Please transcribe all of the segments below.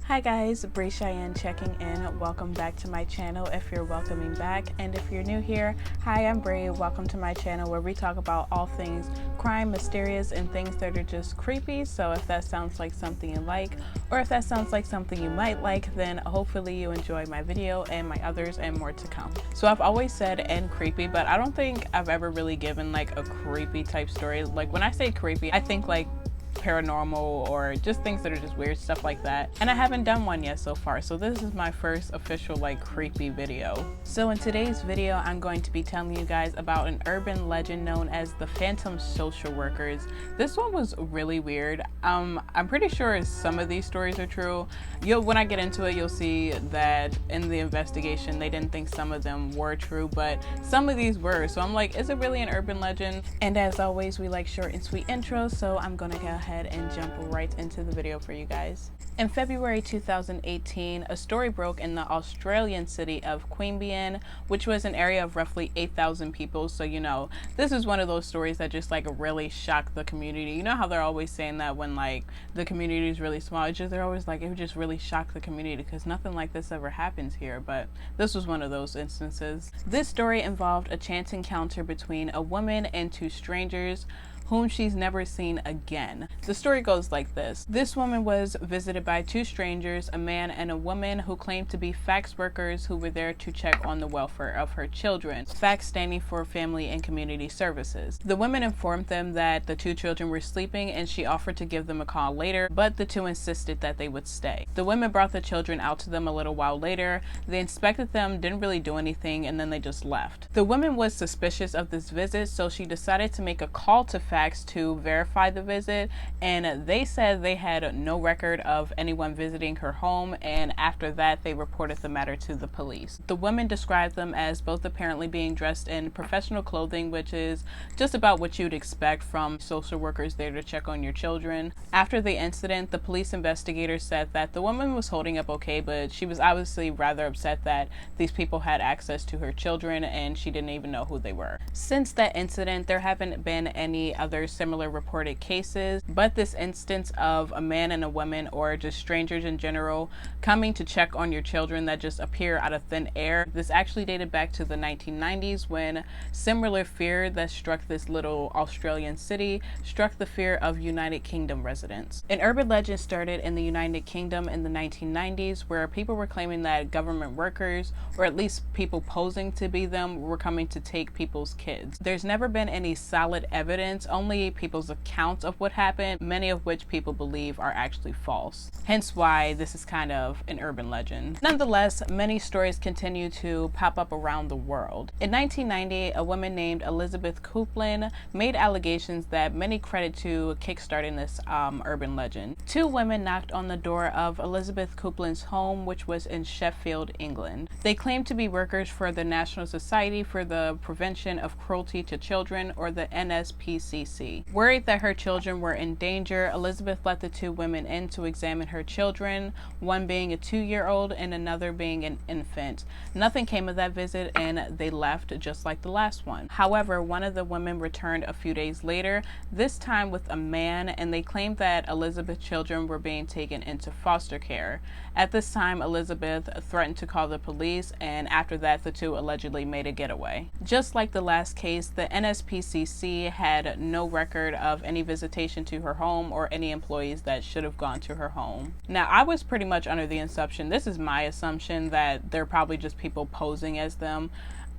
Hi guys, Bree Cheyenne checking in. Welcome back to my channel if you're welcoming back. And if you're new here, hi, I'm Bree. Welcome to my channel where we talk about all things crime, mysterious, and things that are just creepy. So if that sounds like something you like, or if that sounds like something you might like, then hopefully you enjoy my video and my others and more to come. So I've always said and creepy, but I don't think I've ever really given like a creepy type story. Like when I say creepy, I think like paranormal or just things that are just weird, stuff like that. And I haven't done one yet so far, so this is my first official like creepy video. So in today's video, I'm going to be telling you guys about an urban legend known as the Phantom Social Workers. This one was really weird. I'm pretty sure some of these stories are true. When I get into it, you'll see that in the investigation they didn't think some of them were true, but some of these were. So I'm like, is it really an urban legend? And as always, we like short and sweet intros, so I'm gonna go ahead and jump right into the video for you guys. In February 2018, a story broke in the Australian city of Queanbeyan, which was an area of roughly 8,000 people. So, this is one of those stories that just like really shocked the community. You know how they're always saying that when like the community is really small, they're always like, it would just really shock the community because nothing like this ever happens here. But this was one of those instances. This story involved a chance encounter between a woman and two strangers whom she's never seen again. The story goes like this. This woman was visited by two strangers, a man and a woman, who claimed to be fax workers who were there to check on the welfare of her children. Fax standing for Family and Community Services. The woman informed them that the two children were sleeping and she offered to give them a call later, but the two insisted that they would stay. The women brought the children out to them a little while later. They inspected them, didn't really do anything, and then they just left. The woman was suspicious of this visit, so she decided to make a call to fax to verify the visit, and they said they had no record of anyone visiting her home, and after that they reported the matter to the police. The women described them as both apparently being dressed in professional clothing, which is just about what you'd expect from social workers there to check on your children. After the incident, the police investigators said that the woman was holding up okay, but she was obviously rather upset that these people had access to her children and she didn't even know who they were. Since that incident, there haven't been any other similar reported cases, but this instance of a man and a woman, or just strangers in general, coming to check on your children that just appear out of thin air, this actually dated back to the 1990s when similar fear that struck this little Australian city struck the fear of United Kingdom residents. An urban legend started in the United Kingdom in the 1990s where people were claiming that government workers, or at least people posing to be them, were coming to take people's kids. There's never been any solid evidence, only people's accounts of what happened, many of which people believe are actually false. Hence why this is kind of an urban legend. Nonetheless, many stories continue to pop up around the world. In 1990, a woman named Elizabeth Coupland made allegations that many credit to kickstarting this urban legend. Two women knocked on the door of Elizabeth Coupland's home, which was in Sheffield, England. They claimed to be workers for the National Society for the Prevention of Cruelty to Children, or the NSPCC. Worried that her children were in danger, Elizabeth let the two women in to examine her children, one being a 2-year-old and another being an infant. Nothing came of that visit and they left just like the last one. However, one of the women returned a few days later, this time with a man, and they claimed that Elizabeth's children were being taken into foster care. At this time, Elizabeth threatened to call the police, and after that the two allegedly made a getaway. Just like the last case, the NSPCC had no record of any visitation to her home or any employees that should have gone to her home. Now, I was pretty much under the assumption, this is my assumption, that they're probably just people posing as them.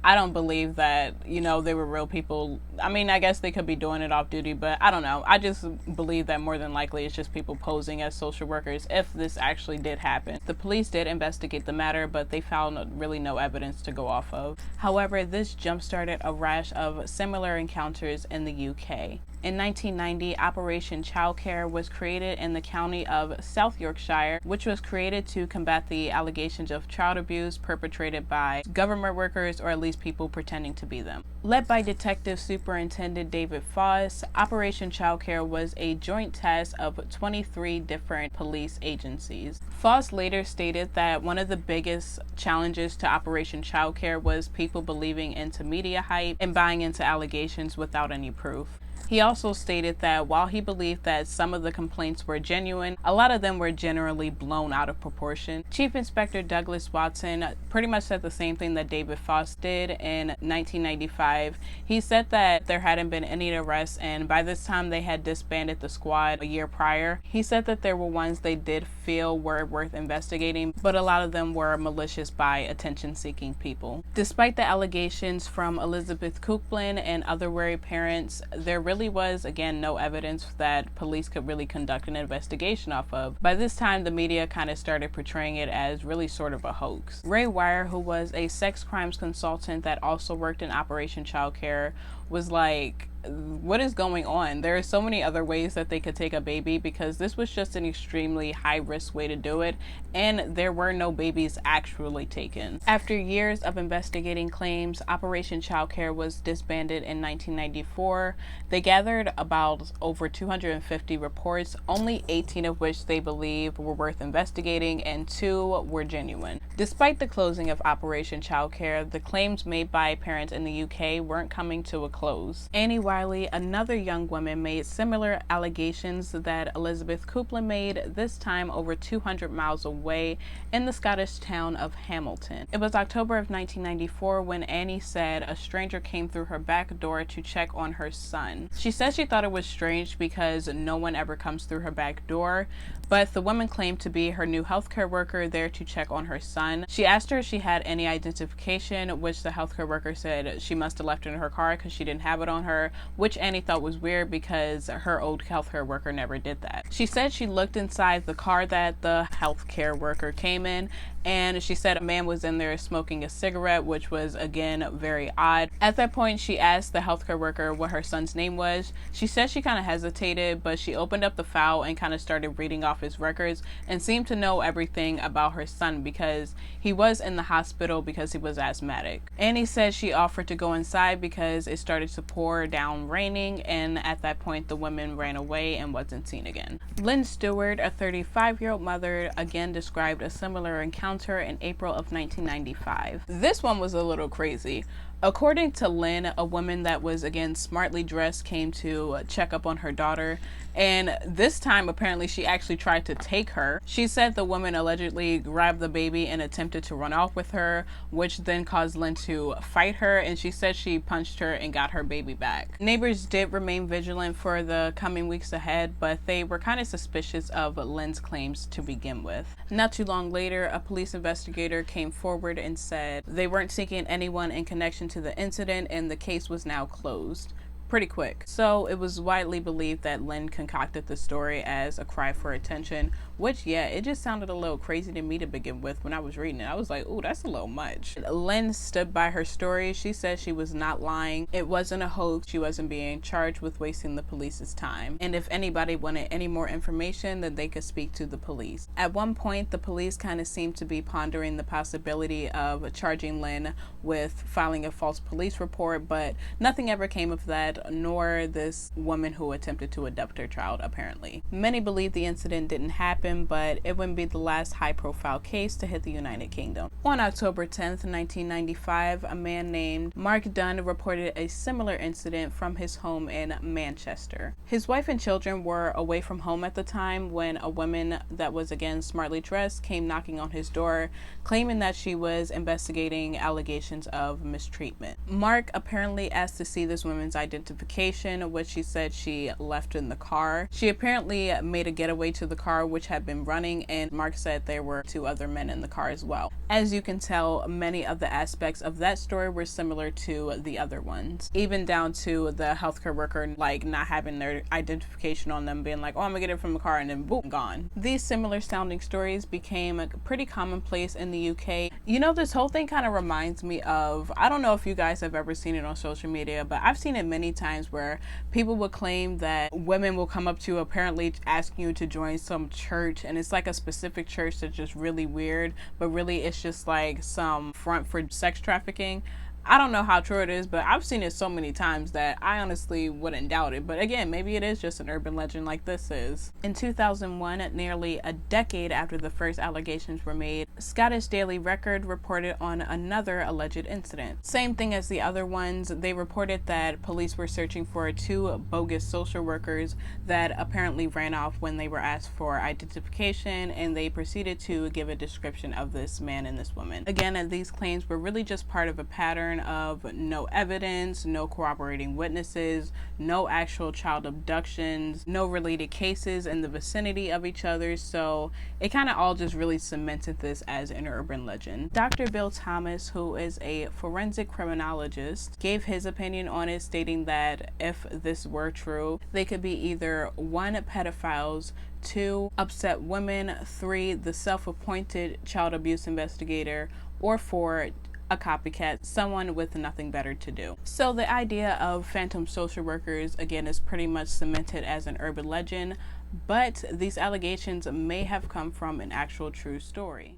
I don't believe that, they were real people. I mean, I guess they could be doing it off duty, but I don't know. I just believe that more than likely it's just people posing as social workers if this actually did happen. The police did investigate the matter, but they found really no evidence to go off of. However, this jump-started a rash of similar encounters in the UK. In 1990, Operation Childcare was created in the county of South Yorkshire, which was created to combat the allegations of child abuse perpetrated by government workers, or at least people pretending to be them. Led by Detective Superintendent David Foss, Operation Childcare was a joint task of 23 different police agencies. Foss later stated that one of the biggest challenges to Operation Childcare was people believing into media hype and buying into allegations without any proof. He also stated that while he believed that some of the complaints were genuine, a lot of them were generally blown out of proportion. Chief Inspector Douglas Watson pretty much said the same thing that David Foss did in 1995. He said that there hadn't been any arrests, and by this time they had disbanded the squad a year prior. He said that there were ones they did feel were worth investigating, but a lot of them were malicious by attention-seeking people. Despite the allegations from Elizabeth Kuchplin and other worried parents, there really was, again, no evidence that police could really conduct an investigation off of. By this time, the media kind of started portraying it as really sort of a hoax. Ray Wire, who was a sex crimes consultant that also worked in Operation Child Care, was like, what is going on? There are so many other ways that they could take a baby, because this was just an extremely high risk way to do it, and there were no babies actually taken. After years of investigating claims, Operation Child Care was disbanded in 1994. They gathered about over 250 reports, only 18 of which they believe were worth investigating and 2 were genuine. Despite the closing of Operation Child Care, the claims made by parents in the UK weren't coming to a close. Annie Wiley, another young woman, made similar allegations that Elizabeth Kuchplin made, this time over 200 miles away in the Scottish town of Hamilton. It was October of 1994 when Annie said a stranger came through her back door to check on her son. She said she thought it was strange because no one ever comes through her back door, but the woman claimed to be her new healthcare worker there to check on her son. She asked her if she had any identification, which the healthcare worker said she must have left it in her car because she didn't have it on her, which Annie thought was weird because her old healthcare worker never did that. She said she looked inside the car that the healthcare worker came in, and she said a man was in there smoking a cigarette, which was again very odd. At that point, she asked the healthcare worker what her son's name was. She said she kind of hesitated, but she opened up the file and kind of started reading off his records and seemed to know everything about her son because he was in the hospital because he was asthmatic. Annie said she offered to go inside because it started to pour down raining, and at that point the woman ran away and wasn't seen again. Lynn Stewart, a 35-year-old mother, again described a similar encounter in April of 1995. This one was a little crazy. According to Lynn, a woman that was again smartly dressed came to check up on her daughter, and this time apparently she actually tried to take her. She said the woman allegedly grabbed the baby and attempted to run off with her, which then caused Lynn to fight her, and she said she punched her and got her baby back. Neighbors did remain vigilant for the coming weeks ahead, but they were kind of suspicious of Lynn's claims to begin with. Not too long later, a police investigator came forward and said they weren't seeking anyone in connection to the incident and the case was now closed. Pretty quick. So it was widely believed that Lynn concocted the story as a cry for attention, which, yeah, it just sounded a little crazy to me to begin with when I was reading it. I was like, ooh, that's a little much. Lynn stood by her story. She said she was not lying. It wasn't a hoax. She wasn't being charged with wasting the police's time. And if anybody wanted any more information, then they could speak to the police. At one point, the police kind of seemed to be pondering the possibility of charging Lynn with filing a false police report, but nothing ever came of that, nor this woman who attempted to abduct her child, apparently. Many believe the incident didn't happen, but it wouldn't be the last high-profile case to hit the United Kingdom. On October 10th, 1995, a man named Mark Dunn reported a similar incident from his home in Manchester. His wife and children were away from home at the time when a woman that was again smartly dressed came knocking on his door, claiming that she was investigating allegations of mistreatment. Mark apparently asked to see this woman's identification, which she said she left in the car. She apparently made a getaway to the car, which had been running, and Mark said there were 2 other men in the car as well. As you can tell, many of the aspects of that story were similar to the other ones, even down to the healthcare worker like not having their identification on them, being like, oh, I'm gonna get it from the car, and then boom, gone. These similar sounding stories became pretty commonplace in the UK. You know, this whole thing kind of reminds me of, I don't know if you guys have ever seen it on social media, but I've seen it many times where people will claim that women will come up to you apparently asking you to join some church, and it's like a specific church that's just really weird, but really it's just like some front for sex trafficking. I don't know how true it is, but I've seen it so many times that I honestly wouldn't doubt it. But again, maybe it is just an urban legend like this is. In 2001, nearly a decade after the first allegations were made, Scottish Daily Record reported on another alleged incident. Same thing as the other ones, they reported that police were searching for 2 bogus social workers that apparently ran off when they were asked for identification, and they proceeded to give a description of this man and this woman. Again, these claims were really just part of a pattern of no evidence, no corroborating witnesses, no actual child abductions, no related cases in the vicinity of each other, so it kind of all just really cemented this as an urban legend. Dr. Bill Thomas, who is a forensic criminologist, gave his opinion on it, stating that if this were true, they could be either 1, pedophiles, 2, upset women, 3, the self-appointed child abuse investigator, or 4, a copycat, someone with nothing better to do. So the idea of phantom social workers, again, is pretty much cemented as an urban legend, but these allegations may have come from an actual true story.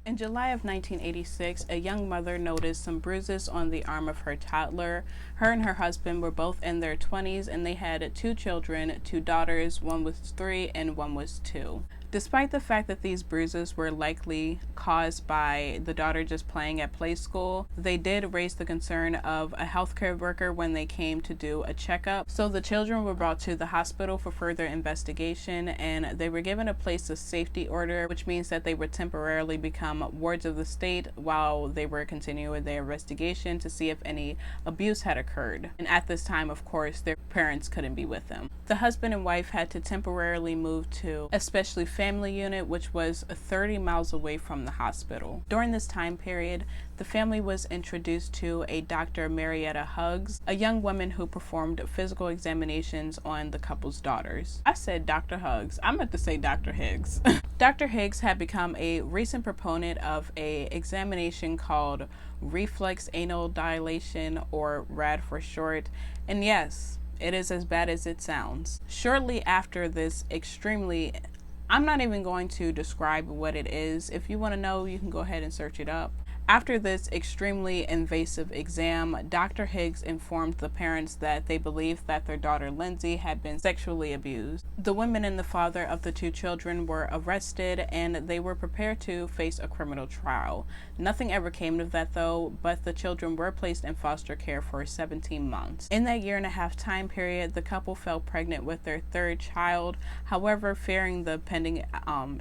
In July of 1986, a young mother noticed some bruises on the arm of her toddler. Her and her husband were both in their 20s, and they had 2 children, 2 daughters, one was 3 and one was 2. Despite the fact that these bruises were likely caused by the daughter just playing at play school, they did raise the concern of a healthcare worker when they came to do a checkup. So the children were brought to the hospital for further investigation, and they were given a place of safety order, which means that they would temporarily become wards of the state while they were continuing their investigation to see if any abuse had occurred. And at this time, of course, their parents couldn't be with them. The husband and wife had to temporarily move to a specially family unit, which was 30 miles away from the hospital. During this time period, the family was introduced to a Dr. Marietta Huggs, a young woman who performed physical examinations on the couple's daughters. I said Dr. Huggs. I meant to say Dr. Higgs. Dr. Higgs had become a recent proponent of an examination called reflex anal dilation, or RAD for short, and yes, it is as bad as it sounds. Shortly after this I'm not even going to describe what it is. If you want to know, you can go ahead and search it up. After this extremely invasive exam, Dr. Higgs informed the parents that they believed that their daughter Lindsay had been sexually abused. The women and the father of the 2 children were arrested, and they were prepared to face a criminal trial. Nothing ever came of that though, but the children were placed in foster care for 17 months. In that 1.5-year time period, the couple fell pregnant with their 3rd child. However, fearing the pending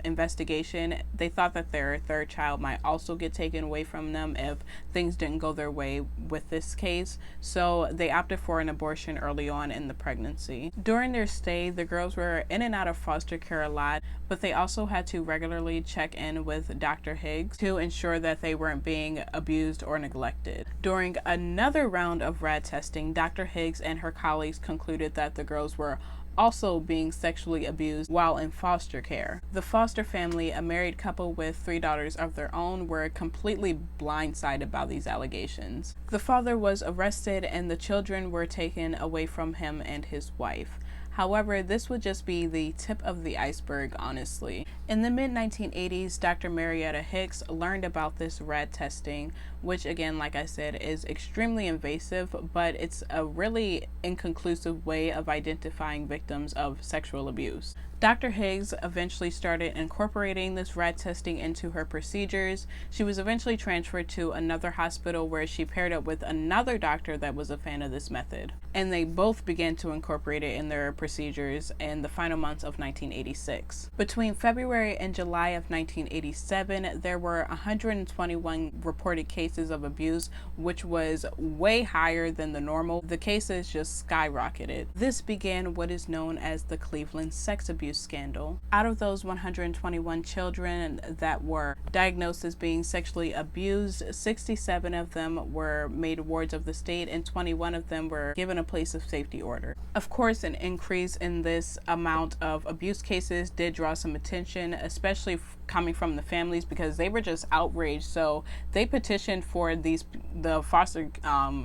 investigation, they thought that their 3rd child might also get taken away from them if things didn't go their way with this case, so they opted for an abortion early on in the pregnancy. During their stay, the girls were in and out of foster care a lot, but they also had to regularly check in with Dr. Higgs to ensure that they weren't being abused or neglected. During another round of RAD testing, Dr. Higgs and her colleagues concluded that the girls were also being sexually abused while in foster care. The foster family, a married couple with 3 daughters of their own, were completely blindsided by these allegations. The father was arrested and the children were taken away from him and his wife. However, this would just be the tip of the iceberg, honestly. In the mid-1980s, Dr. Marietta Higgs learned about this RAD testing, which again, like I said, is extremely invasive, but it's a really inconclusive way of identifying victims of sexual abuse. Dr. Higgs eventually started incorporating this RAD testing into her procedures. She was eventually transferred to another hospital where she paired up with another doctor that was a fan of this method, and they both began to incorporate it in their procedures in the final months of 1986. Between February and July of 1987, there were 121 reported cases of abuse, which was way higher than the normal. The cases just skyrocketed. This began what is known as the Cleveland sex abuse scandal. Out of those 121 children that were diagnosed as being sexually abused, 67 of them were made wards of the state and 21 of them were given a place of safety order. Of course, an increase increase in this amount of abuse cases did draw some attention, especially coming from the families, because they were just outraged. So they petitioned for the foster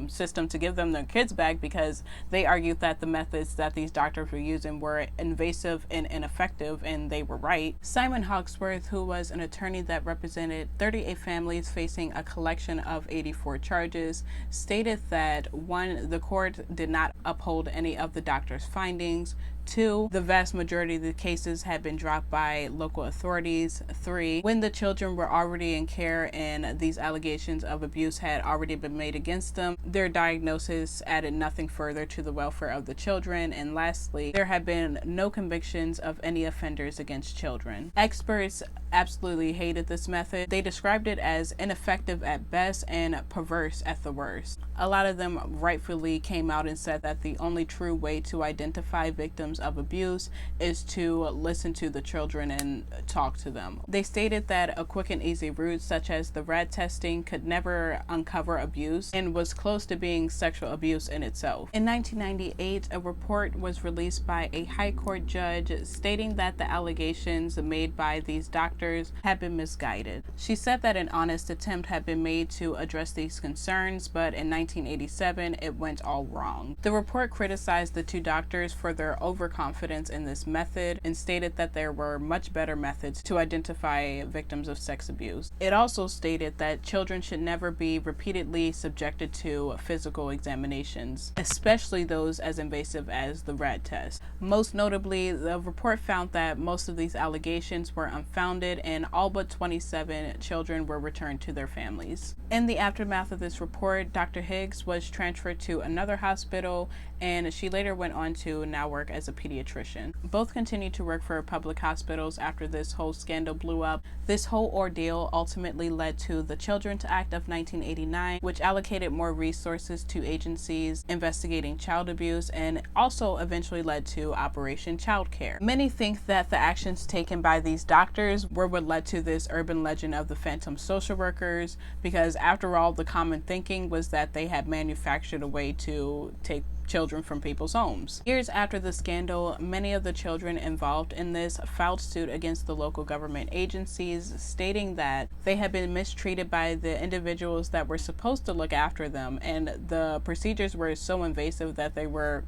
system to give them their kids back, because they argued that the methods that these doctors were using were invasive and ineffective, and they were right. Simon Hawksworth, who was an attorney that represented 38 families facing a collection of 84 charges, stated that 1, the court did not uphold any of the doctor's findings. 2, the vast majority of the cases had been dropped by local authorities. 3, when the children were already in care and these allegations of abuse had already been made against them, their diagnosis added nothing further to the welfare of the children. And lastly, there had been no convictions of any offenders against children. Experts absolutely hated this method. They described it as ineffective at best and perverse at the worst. A lot of them rightfully came out and said that the only true way to identify victims of abuse is to listen to the children and talk to them. They stated that a quick and easy route such as the RAD testing could never uncover abuse and was close to being sexual abuse in itself. In 1998, a report was released by a high court judge stating that the allegations made by these doctors had been misguided. She said that an honest attempt had been made to address these concerns, but in 1987 it went all wrong. The report criticized the 2 doctors for their overconfidence in this method and stated that there were much better methods to identify victims of sex abuse. It also stated that children should never be repeatedly subjected to physical examinations, especially those as invasive as the RAD test. Most notably, the report found that most of these allegations were unfounded and all but 27 children were returned to their families. In the aftermath of this report, Dr. Higgs was transferred to another hospital, and she later went on to now work as a pediatrician. Both continued to work for public hospitals after this whole scandal blew up. This whole ordeal ultimately led to the Children's Act of 1989, which allocated more resources to agencies investigating child abuse, and also eventually led to Operation Child Care. Many think that the actions taken by these doctors were what led to this urban legend of the phantom social workers, because after all, the common thinking was that they had manufactured a way to take children from people's homes. Years after the scandal, many of the children involved in this filed suit against the local government agencies, stating that they had been mistreated by the individuals that were supposed to look after them, and the procedures were so invasive that they were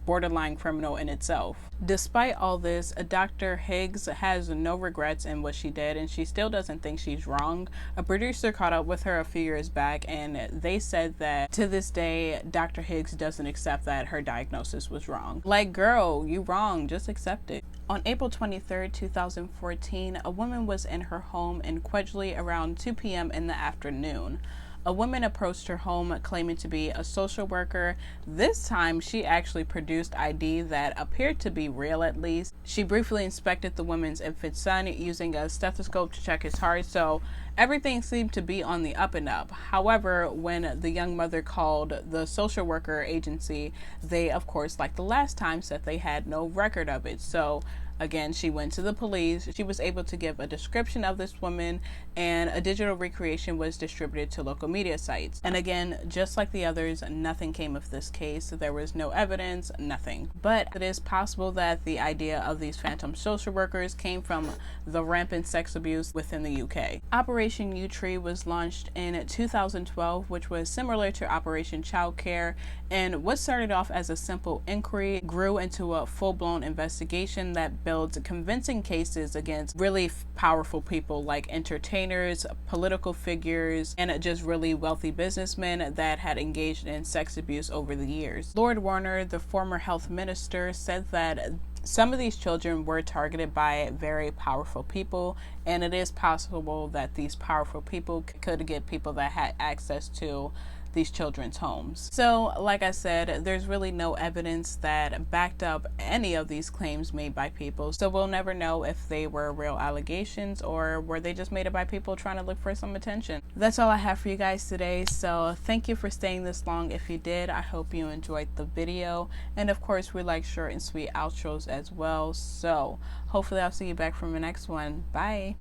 borderline criminal in itself. Despite all this, Dr. Higgs has no regrets in what she did, and she still doesn't think she's wrong. A producer caught up with her a few years back, and they said that to this day, Dr. Higgs doesn't accept that her diagnosis was wrong. Like, girl, you wrong, just accept it. On April 23, 2014, a woman was in her home in Quedgeley around 2 p.m. in the afternoon. A woman approached her home claiming to be a social worker. This time, she actually produced ID that appeared to be real, at least. She briefly inspected the woman's infant son using a stethoscope to check his heart, so everything seemed to be on the up and up. However, when the young mother called the social worker agency, they, of course, like the last time, said they had no record of it. So again, she went to the police. She was able to give a description of this woman, and a digital recreation was distributed to local media sites. And again, just like the others, nothing came of this case. There was no evidence, nothing. But it is possible that the idea of these phantom social workers came from the rampant sex abuse within the UK. Operation U-Tree was launched in 2012, which was similar to Operation Child Care, and what started off as a simple inquiry grew into a full-blown investigation that builds convincing cases against really powerful people like entertainers, political figures, and just really wealthy businessmen that had engaged in sex abuse over the years. Lord Warner, the former health minister, said that some of these children were targeted by very powerful people, and it is possible that these powerful people could get people that had access to these children's homes. So, like I said, there's really no evidence that backed up any of these claims made by people. So we'll never know if they were real allegations or were they just made up by people trying to look for some attention. That's all I have for you guys today. So thank you for staying this long. If you did, I hope you enjoyed the video. And of course, we like short and sweet outros as well. So hopefully I'll see you back from the next one. Bye.